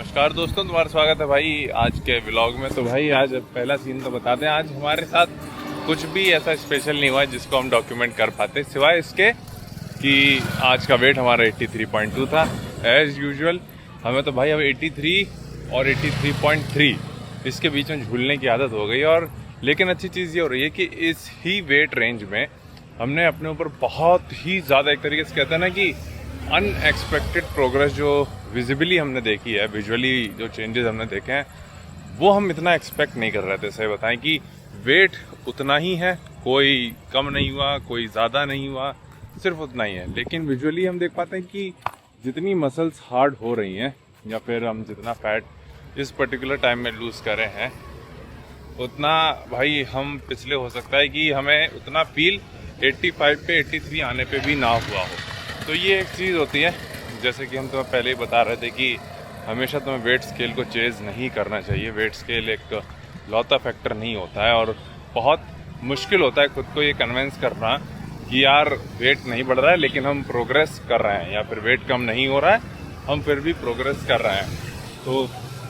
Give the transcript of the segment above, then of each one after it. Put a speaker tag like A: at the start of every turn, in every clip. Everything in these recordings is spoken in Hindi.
A: नमस्कार दोस्तों, तुम्हारा स्वागत है भाई आज के व्लॉग में। तो भाई आज पहला सीन तो बताते हैं। आज हमारे साथ कुछ भी ऐसा स्पेशल नहीं हुआ है जिसको हम डॉक्यूमेंट कर पाते, सिवाय इसके कि आज का वेट हमारा 83.2 था एज यूजुअल। हमें तो भाई अब 83 और 83.3 इसके बीच में झूलने की आदत हो गई। और लेकिन अच्छी चीज़ ये हो रही है कि इस ही वेट रेंज में हमने अपने ऊपर बहुत ही ज़्यादा, एक तरीके से कहते हैं ना कि अनएक्सपेक्टेड प्रोग्रेस जो विजिबली हमने देखी है, विजुअली जो चेंजेस हमने देखे हैं, वो हम इतना एक्सपेक्ट नहीं कर रहे थे। सही बताएं कि वेट उतना ही है, कोई कम नहीं हुआ, कोई ज़्यादा नहीं हुआ, सिर्फ उतना ही है। लेकिन विजुअली हम देख पाते हैं कि जितनी मसल्स हार्ड हो रही हैं या फिर हम जितना फैट इस पर्टिकुलर टाइम में लूज़ कर रहे हैं, उतना भाई हम पिछले हो सकता है कि हमें उतना फील 85 पे 83 आने पे भी ना हुआ हो। तो ये एक चीज़ होती है, जैसे कि हम तुम्हें पहले ही बता रहे थे कि हमेशा तुम्हें वेट स्केल को चेज़ नहीं करना चाहिए। वेट स्केल एक लौता फैक्टर नहीं होता है और बहुत मुश्किल होता है खुद को ये कन्विंस करना कि यार वेट नहीं बढ़ रहा है लेकिन हम प्रोग्रेस कर रहे हैं, या फिर वेट कम नहीं हो रहा है हम फिर भी प्रोग्रेस कर रहे हैं। तो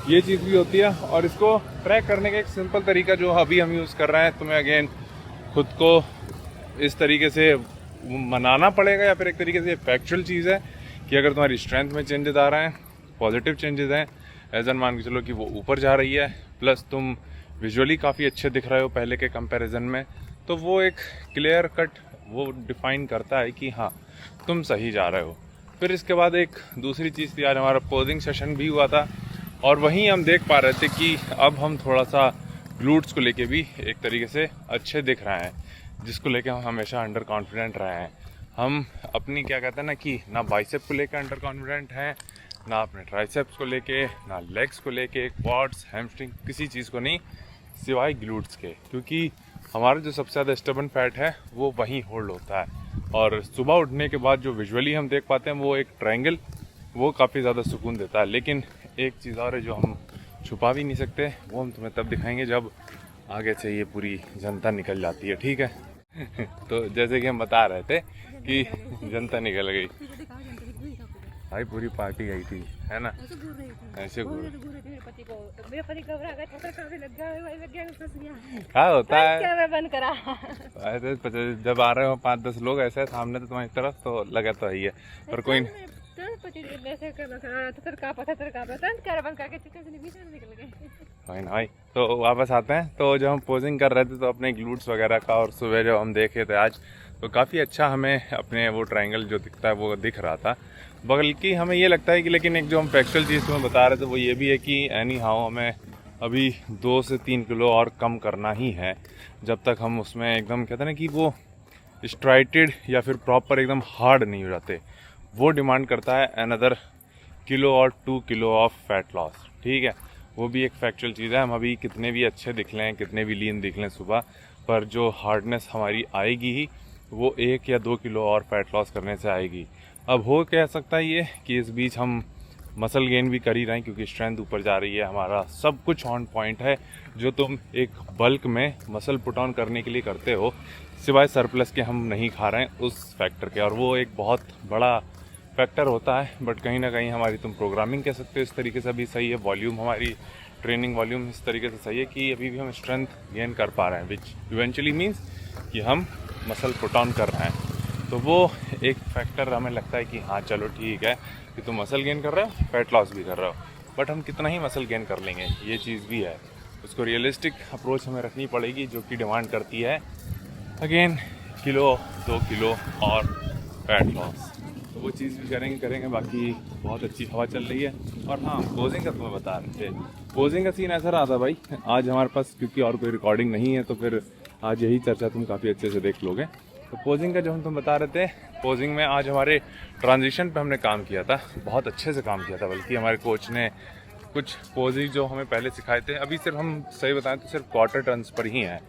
A: ये चीज़ भी होती है और इसको ट्रैक करने का एक सिंपल तरीका जो अभी हम यूज़ कर रहे हैं, तुम्हें अगेन खुद को इस तरीके से मनाना पड़ेगा, या फिर एक तरीके से फैक्चुअल चीज़ है कि अगर तुम्हारी स्ट्रेंथ में चेंजेस आ रहे हैं, पॉजिटिव चेंजेस हैं, एज एन मान के चलो कि वो ऊपर जा रही है, प्लस तुम विजुअली काफ़ी अच्छे दिख रहे हो पहले के कंपैरिजन में, तो वो एक क्लियर कट वो डिफाइन करता है कि हाँ तुम सही जा रहे हो। फिर इसके बाद एक दूसरी चीज़ थी, आज हमारा पोजिंग सेशन भी हुआ था और वहीं हम देख पा रहे थे कि अब हम थोड़ा सा ग्लूट्स को लेके भी एक तरीके से अच्छे दिख रहे हैं, जिसको लेके हम हमेशा अंडर कॉन्फिडेंट रहे हैं। हम अपनी क्या कहते हैं ना कि ना बाइसेप को लेकर अंडर कॉन्फिडेंट हैं, ना अपने ट्राइसेप्स को लेके, ना लेग्स को लेके, क्वाड्स, हैमस्ट्रिंग, किसी चीज़ को नहीं सिवाय ग्लूट्स के, क्योंकि हमारा जो सबसे ज़्यादा स्टबन फैट है वो वहीं होल्ड होता है। और सुबह उठने के बाद जो विजुअली हम देख पाते हैं वो एक ट्रायंगल, वो काफ़ी ज़्यादा सुकून देता है। लेकिन एक चीज़ और है जो हम छुपा भी नहीं सकते, वो हम तुम्हें तब दिखाएंगे जब आगे से ये पूरी जनता निकल जाती है, ठीक है। तो जैसे कि हम बता रहे थे कि जनता निकल गई भाई, पूरी पार्टी गई थी, है ना, ऐसे घूर क्या होता है।
B: बंद करा
A: ऐसे जब आ रहे हो 5-10 लोग ऐसे सामने तो तुम्हारी तरफ तो लगा तो ही है, पर कोई भाई। तो वापस आते हैं। तो जब हम पोजिंग कर रहे थे तो अपने ग्लूट्स वगैरह का, और सुबह जब हम देखे थे आज, तो काफ़ी अच्छा हमें अपने वो ट्रायंगल जो दिखता है वो दिख रहा था। बल्कि हमें ये लगता है कि, लेकिन एक जो हम फैक्चुअल चीज़ तुम्हें बता रहे थे वो ये भी है कि एनी हाउ हमें अभी 2 से 3 किलो और कम करना ही है, जब तक हम उसमें एकदम कहते हैं ना कि वो स्ट्राइटेड या फिर प्रॉपर एकदम हार्ड नहीं हो जाते। वो डिमांड करता है अनदर किलो और 2 किलो ऑफ फैट लॉस, ठीक है। वो भी एक फैक्चुअल चीज़ है। हम अभी कितने भी अच्छे दिख लें, कितने भी लीन दिख लें सुबह, पर जो हार्डनेस हमारी आएगी ही वो 1 या 2 किलो और फैट लॉस करने से आएगी। अब हो कह सकता है ये कि इस बीच हम मसल गेन भी कर ही रहे हैं, क्योंकि स्ट्रेंथ ऊपर जा रही है, हमारा सब कुछ ऑन पॉइंट है। जो तुम एक बल्क में मसल पुट ऑन करने के लिए करते हो, सिवाय सरप्लस के हम नहीं खा रहे हैं उस फैक्टर के, और वो एक बहुत बड़ा फैक्टर होता है। बट कहीं ना कहीं हमारी तुम प्रोग्रामिंग कह सकते हो इस तरीके से अभी सही है, वॉल्यूम, हमारी ट्रेनिंग वॉल्यूम इस तरीके से सही है कि अभी भी हम स्ट्रेंथ गेन कर पा रहे हैं, विच इवेंचुअली मीन्स कि हम मसल पुट ऑन कर रहे हैं। तो वो एक फैक्टर हमें लगता है कि हाँ चलो ठीक है कि तुम मसल गेन कर रहे हो, फैट लॉस भी कर रहे हो, बट हम कितना ही मसल गेन कर लेंगे, ये चीज़ भी है। उसको रियलिस्टिक अप्रोच हमें रखनी पड़ेगी, जो कि डिमांड करती है अगेन किलो 2 किलो और फैट लॉस। तो वो चीज़ भी करेंगे। बाकी बहुत अच्छी हवा चल रही है। और हाँ, पोजिंग का तुम्हें बता रहे थे, पोजिंग का सीन ऐसा रहा था भाई आज हमारे पास, क्योंकि और कोई रिकॉर्डिंग नहीं है तो फिर आज यही चर्चा तुम काफ़ी अच्छे से देख लोगे। तो पोजिंग का जो हम तुम बता रहे थे, पोजिंग में आज हमारे ट्रांजिशन पे हमने काम किया था, बहुत अच्छे से काम किया था। बल्कि हमारे कोच ने कुछ पोजिंग जो हमें पहले सिखाए थे, अभी सिर्फ हम सही बताएं तो सिर्फ क्वार्टर टर्न्स पर ही हैं।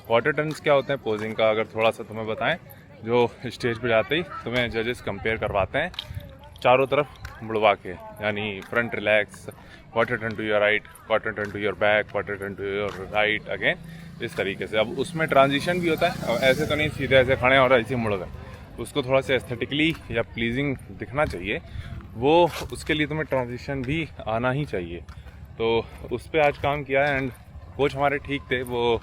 A: क्वार्टर टर्न्स क्या होते हैं पोजिंग का, अगर थोड़ा सा तुम्हें बताएं, जो स्टेज पे जाते ही तुम्हें जजेस कंपेयर करवाते हैं चारों तरफ मुड़वा के, यानी front relax, quarter turn to your right, quarter turn to your back, quarter turn to your right again, इस तरीके से। अब उसमें ट्रांजिशन भी होता है, ऐसे तो नहीं सीधे ऐसे खड़े और ऐसे मुड़ गए, उसको थोड़ा सा एस्थेटिकली या प्लीजिंग दिखना चाहिए, वो उसके लिए तुम्हें ट्रांजिशन भी आना ही चाहिए। तो उस पर आज काम किया है एंड कोच हमारे ठीक थे, वो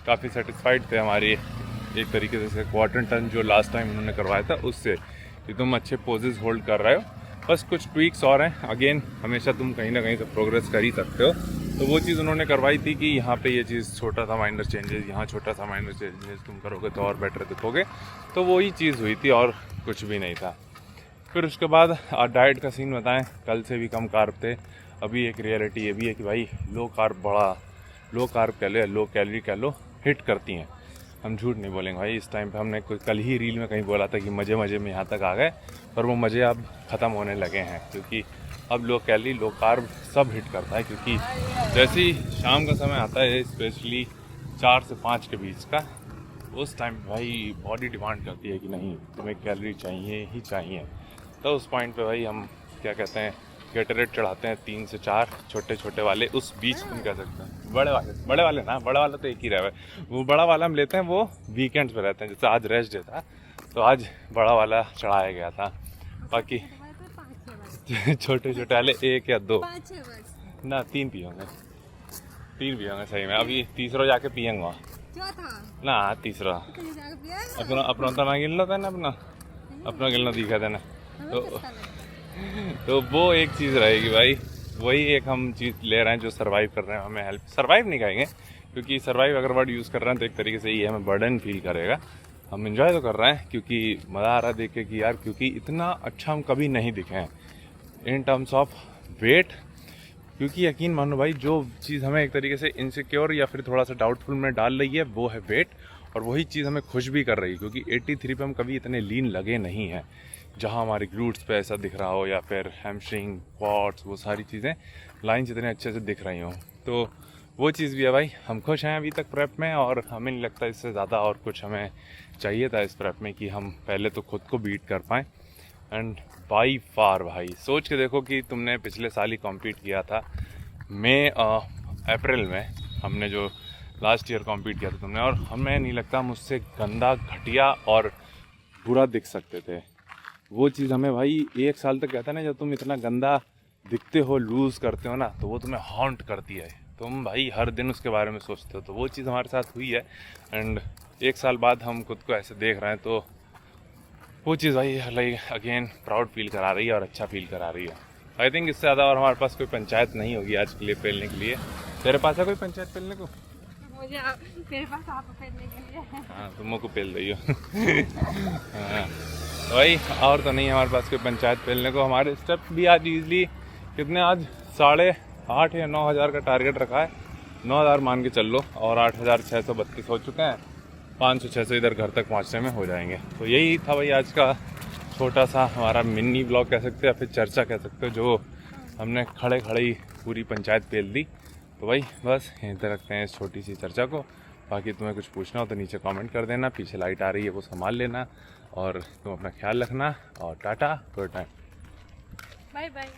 A: काफ़ी सेटिस्फाइड थे हमारी एक तरीके से क्वार्टर टर्न जो लास्ट टाइम उन्होंने करवाया था उससे, कि तुम अच्छे पोजेस होल्ड कर रहे हो। बस कुछ ट्वीक्स और हैं, अगेन हमेशा तुम कहीं ना कहीं से प्रोग्रेस कर ही सकते हो। तो वो चीज़ उन्होंने करवाई थी कि यहाँ पे ये चीज़ छोटा सा माइनर चेंजेस, यहाँ छोटा सा माइनर चेंजेस तुम करोगे तो और बेटर दिखोगे। तो वही चीज़ हुई थी और कुछ भी नहीं था। फिर उसके बाद डाइट का सीन बताएं, कल से भी कम कार्ब थे। अभी एक रियलिटी ये भी है कि भाई लो कार्ब कह लो, लो कैलोरी कह लो, हिट करती हैं। हम झूठ नहीं बोलेंगे भाई, इस टाइम पे हमने कल ही रील में कहीं बोला था कि मज़े मज़े में यहाँ तक आ गए, पर वो मज़े अब ख़त्म होने लगे हैं, क्योंकि अब लो कैलोरी लो कार्ब सब हिट करता है। क्योंकि जैसे ही शाम का समय आता है, स्पेशली 4 से 5 के बीच का, उस टाइम भाई बॉडी डिमांड करती है कि नहीं तुम्हें कैलोरी चाहिए ही चाहिए। तो उस पॉइंट पे भाई हम क्या कहते हैं, गेटरेट चढ़ाते हैं 3 से 4 छोटे छोटे वाले। उस बीच तुम कह सकते हैं बड़े वाले ना, बड़ा वाला तो एक ही रहा है। वो बड़ा वाला हम लेते हैं, वो वीकेंड्स पे रहते हैं। जैसे आज रेस्ट डे था तो आज बड़ा वाला चढ़ाया गया था। बाकी छोटे छोटे वाले 1 या 2 ना 3 पियोगे सही में। अभी तीसरा जाके पियेंगे ना, तीसरा अपना तो ना गिन लो था ना, अपना गिनना दिखा था ना। तो वो एक चीज़ रहेगी भाई, वही एक हम चीज़ ले रहे हैं जो सर्वाइव कर रहे हैं। हमें हेल्प सर्वाइव नहीं कहेंगे, क्योंकि सर्वाइव अगर वर्ड यूज़ कर रहे हैं तो एक तरीके से ये हमें बर्डन फील करेगा। हम एंजॉय तो कर रहे हैं क्योंकि मज़ा आ रहा है देख के कि यार, क्योंकि इतना अच्छा हम कभी नहीं दिखे हैं इन टर्म्स ऑफ वेट। क्योंकि यकीन मानो भाई, जो चीज़ हमें एक तरीके से इनसिक्योर या फिर थोड़ा सा डाउटफुल में डाल रही है वो है वेट, और वही चीज़ हमें खुश भी कर रही है। क्योंकि 83 पे हम कभी इतने लीन लगे नहीं हैं, जहाँ हमारे ग्लूट्स पे ऐसा दिख रहा हो या फिर हैमस्ट्रिंग क्वाड्स, वो सारी चीज़ें लाइन्स इतने अच्छे से दिख रही हों। तो वो चीज़ भी है भाई, हम खुश हैं अभी तक प्रेप में, और हमें नहीं लगता इससे ज़्यादा और कुछ हमें चाहिए था इस प्रेप में, कि हम पहले तो खुद को बीट कर पाएँ। एंड बाई फार भाई सोच के देखो कि तुमने पिछले साल ही कॉम्पीट किया था अप्रैल में, हमने जो लास्ट ईयर कॉम्पीट किया था तुमने, और हमें नहीं लगता हम उससे गंदा, घटिया और बुरा दिख सकते थे। वो चीज़ हमें भाई 1 साल तक कहता है ना, जब तुम इतना गंदा दिखते हो, लूज़ करते हो ना, तो वो तुम्हें हॉन्ट करती है। तुम भाई हर दिन उसके बारे में सोचते हो। तो वो चीज़ हमारे साथ हुई है, एंड 1 साल बाद हम खुद को ऐसे देख रहे हैं, तो वो चीज़ भाई लाइक अगेन प्राउड फील करा रही है और अच्छा फील करा रही है। आई थिंक इससे ज़्यादा और हमारे पास कोई पंचायत नहीं होगी आज के लिए पेलने के लिए। तेरे पास है कोई पंचायत पेलने को?
B: मुझे मेरे पास आप पेलने के लिए।
A: हाँ, तुम को पेल रही हो। हाँ भाई, और तो नहीं हमारे पास कोई पंचायत पेलने को। हमारे स्टेप भी आज ईजिली कितने, आज 8,500 या 9,000 का टारगेट रखा है। 9,000 मान के चल लो, और 8,632 हो चुके हैं। 500-600 इधर घर तक पहुंचने में हो जाएंगे। तो यही था भाई आज का छोटा सा हमारा मिनी ब्लॉग कह सकते हो, या फिर चर्चा कह सकते हो, जो हमने खड़े खड़े ही पूरी पंचायत पेल दी। तो भाई बस यहीं तक रखते हैं इस छोटी सी चर्चा को। बाकी तुम्हें कुछ पूछना हो तो नीचे कमेंट कर देना। पीछे लाइट आ रही है, वो संभाल लेना, और तुम अपना ख्याल रखना, और tata, good time,
B: bye bye.